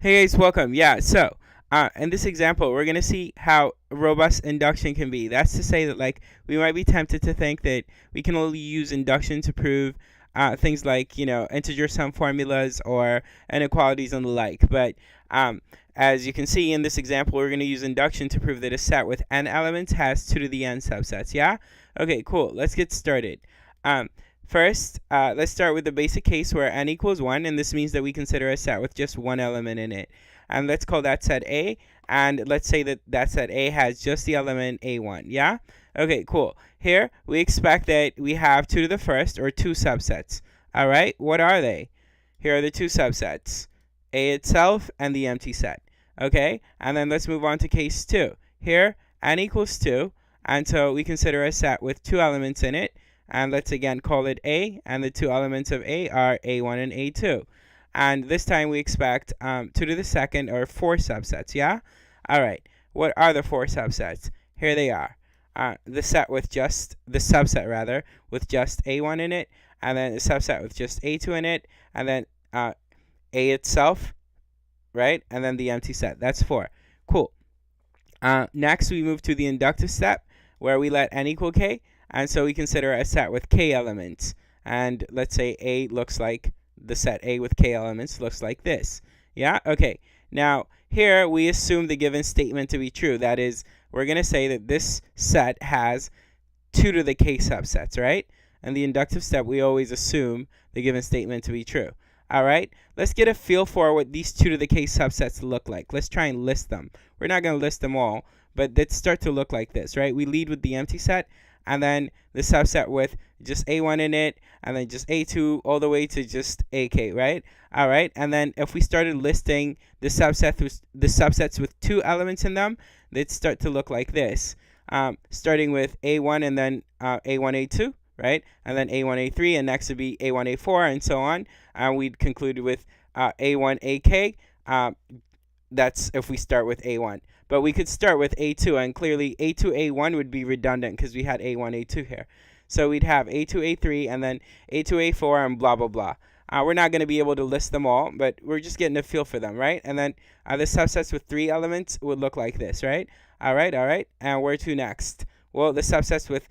Hey guys, welcome. In this example, we're gonna see how robust induction can be. That's to say that we might be tempted to think that we can only use induction to prove things like integer sum formulas or inequalities and the like. But as you can see in this example, we're gonna use induction to prove that a set with n elements has 2 to the n subsets. Yeah. Okay. Cool. Let's get started. Um, First, let's start with the basic case where n equals 1, and this means that we consider a set with just one element in it. And let's call that set A, and let's say that that set A has just the element A1, yeah? Okay, cool. Here, we expect that we have 2 to the first, or 2 subsets. All right, what are they? Here are the 2 subsets, A itself and the empty set. Okay, and then let's move on to case 2. Here, n equals 2, and so we consider a set with 2 elements in it, and let's again call it A, and the 2 elements of A are A1 and A2. And this time we expect 2 to the second, or 4 subsets, yeah? All right, what are the 4 subsets? Here they are. The subset rather, with just A1 in it, and then the subset with just A2 in it, and then A itself, right? And then the empty set. That's 4. Cool. Next, we move to the inductive step, where we let n equal k, and so we consider a set with k elements. And let's say A looks like, the set A with k elements looks like this. Yeah? Okay. Now, here we assume the given statement to be true. That is, we're going to say that this set has 2 to the k subsets, right? And the inductive step, we always assume the given statement to be true. All right, let's get a feel for what these 2 to the k subsets look like. Let's try and list them. We're not going to list them all, but let's start to look like this, right? We lead with the empty set, and then the subset with just A1 in it, and then just A2 all the way to just AK, right? All right, and then if we started listing the subsets with 2 elements in them, they'd start to look like this, starting with A1 and then A1, A2, right? And then A1, A3, and next would be A1, A4, and so on. And we'd conclude with A1, AK. That's if we start with A1. But we could start with A2, and clearly A2, A1 would be redundant because we had A1, A2 here. So we'd have A2, A3, and then A2, A4, and blah, blah, blah. We're not going to be able to list them all, but we're just getting a feel for them, right? And then the subsets with 3 elements would look like this, right? All right. And where to next? Well, the subsets with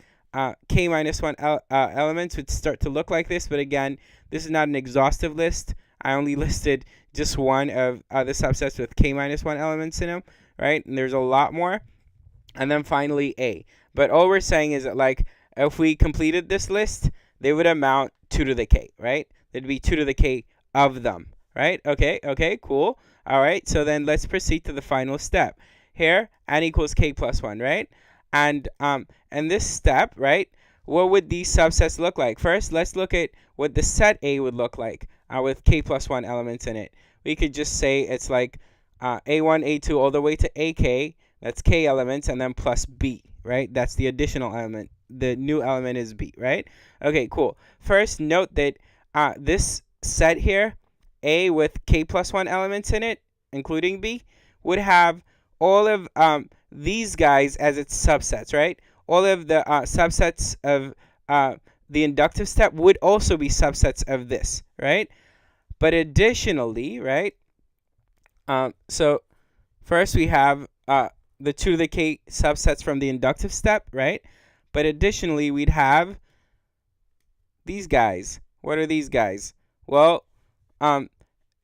k minus 1 elements would start to look like this, but again, this is not an exhaustive list. I only listed just one of the subsets with k minus 1 elements in them, right? And there's a lot more. And then finally A. But all we're saying is that if we completed this list, they would amount 2 to the k, right? There'd be 2 to the k of them, right? Okay, cool. All right, so then let's proceed to the final step. Here, n equals k plus 1, right? And in this step, right, what would these subsets look like? First, let's look at what the set A would look like with k plus 1 elements in it. We could just say it's like A1, A2 all the way to AK. That's k elements, and then plus B, right? That's the additional element. The new element is B, right? Okay, cool. First, note that this set here, A with k plus 1 elements in it, including B, would have all of these guys as its subsets, right? All of the subsets of the inductive step would also be subsets of this, right? But additionally, right? So first we have the 2 to the k subsets from the inductive step, right? But additionally, we'd have these guys. What are these guys? Well,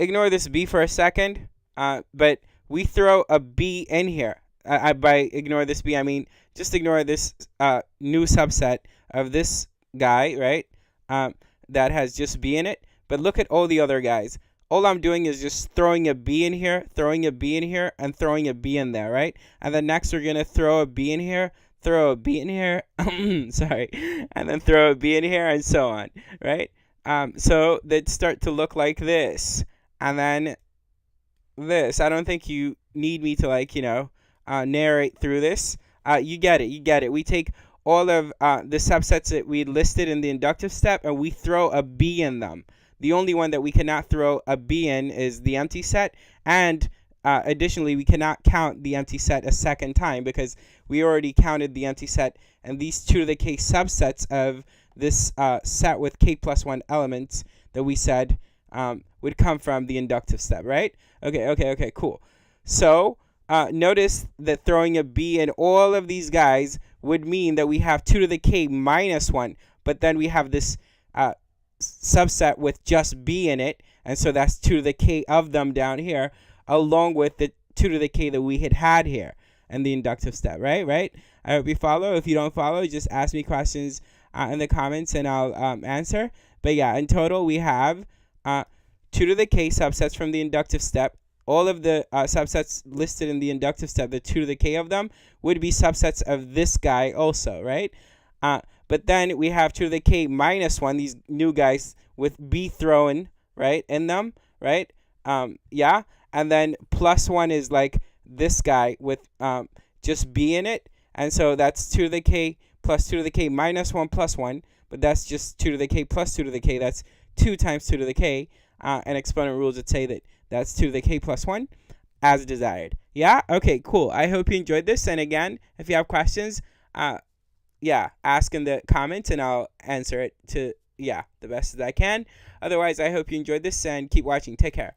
ignore this B for a second, but we throw a B in here. By ignore this B, I mean just ignore this new subset of this guy, right? That has just B in it. But look at all the other guys. All I'm doing is just throwing a B in here, throwing a B in here, and throwing a B in there, right? And then next we're going to throw a B in here, throw a B in here, sorry, and then throw a B in here, and so on, right? So they'd start to look like this. And then this. I don't think you need me to narrate through this. You get it. We take all of the subsets that we listed in the inductive step, and we throw a B in them. The only one that we cannot throw a B in is the empty set, and additionally, we cannot count the empty set a second time because we already counted the empty set, and these 2 to the k subsets of this set with k plus 1 elements that we said would come from the inductive step, right? Okay, cool. So notice that throwing a b in all of these guys would mean that we have 2 to the k minus 1, but then we have this subset with just b in it, and so that's 2 to the k of them down here, along with the 2 to the k that we had here and the inductive step, right? I hope you follow. If you don't follow, just ask me questions in the comments and I'll answer. But yeah, in total we have 2 to the k subsets from the inductive step. All of the subsets listed in the inductive step, the 2 to the k of them, would be subsets of this guy also, right? But then we have 2 to the k minus 1, these new guys with b thrown, right, in them, right? Yeah, and then plus 1 is like this guy with just b in it, and so that's 2 to the k plus 2 to the k minus 1 plus 1, but that's just 2 to the k plus 2 to the k. That's 2 times 2 to the k, and exponent rules would say that that's 2 to the k plus 1 as desired. Yeah? Okay, cool. I hope you enjoyed this, and again, if you have questions, yeah, ask in the comments and I'll answer it to, the best as I can. Otherwise, I hope you enjoyed this and keep watching. Take care.